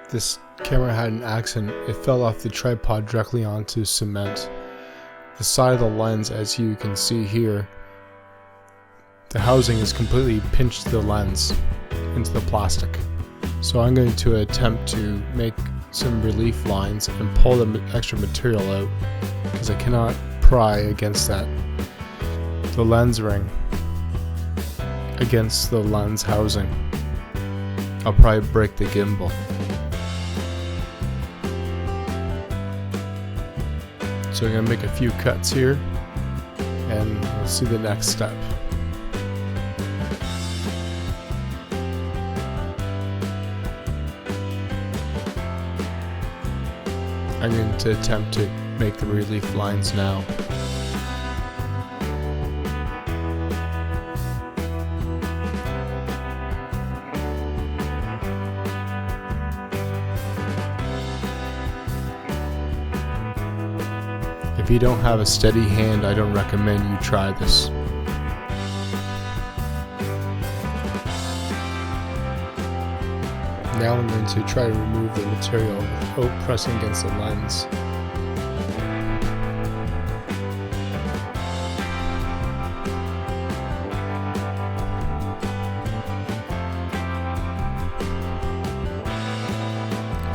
this camera had an accident. It fell off the tripod directly onto cement. The side of the lens, as you can see here, the housing is completely pinched the lens into the plastic. So I'm going to attempt to make some relief lines and pull the extra material out, because I cannot pry against the lens ring against the lens housing. I'll probably break the gimbal. So I'm going to make a few cuts here and we'll see the next step. I'm going to attempt to make the relief lines now. If you don't have a steady hand, I don't recommend you try this. Now I'm going to try to remove the material without pressing against the lens.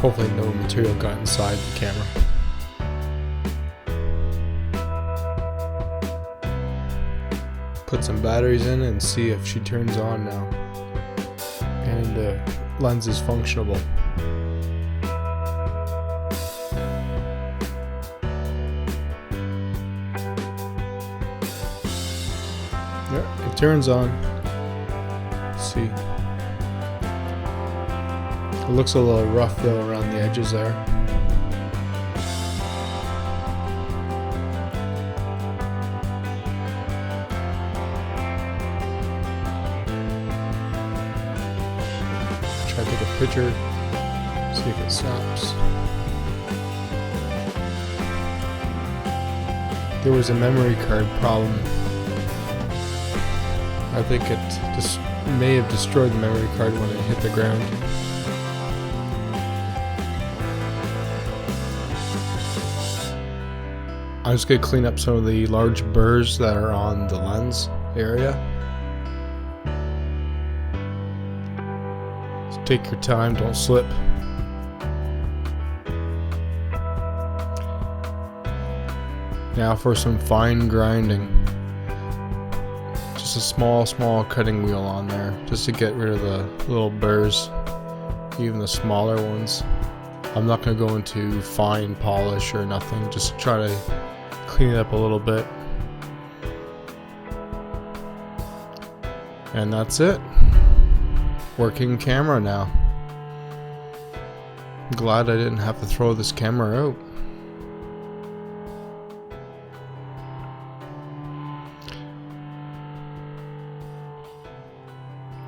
Hopefully no material got inside the camera. Put some batteries in and see if she turns on now. And the lens is functionable. Yeah, it turns on. Let's see. It looks a little rough though around the edges there. Try to take a picture, see if it snaps. There was a memory card problem. I think it just may have destroyed the memory card when it hit the ground. I'm just going to clean up some of the large burrs that are on the lens area. So take your time, don't slip. Now for some fine grinding. Just a small cutting wheel on there, just to get rid of the little burrs, even the smaller ones. I'm not going to go into fine polish or nothing, just try to clean it up a little bit. And that's it. Working camera now. I'm glad I didn't have to throw this camera out.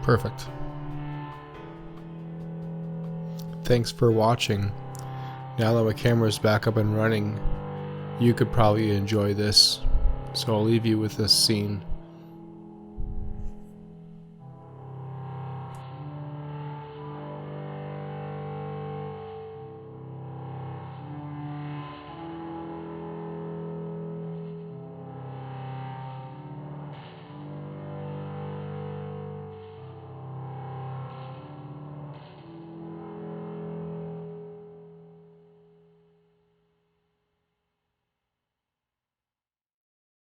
Perfect. Thanks for watching. Now that my camera is back up and running, you could probably enjoy this. So I'll leave you with this scene.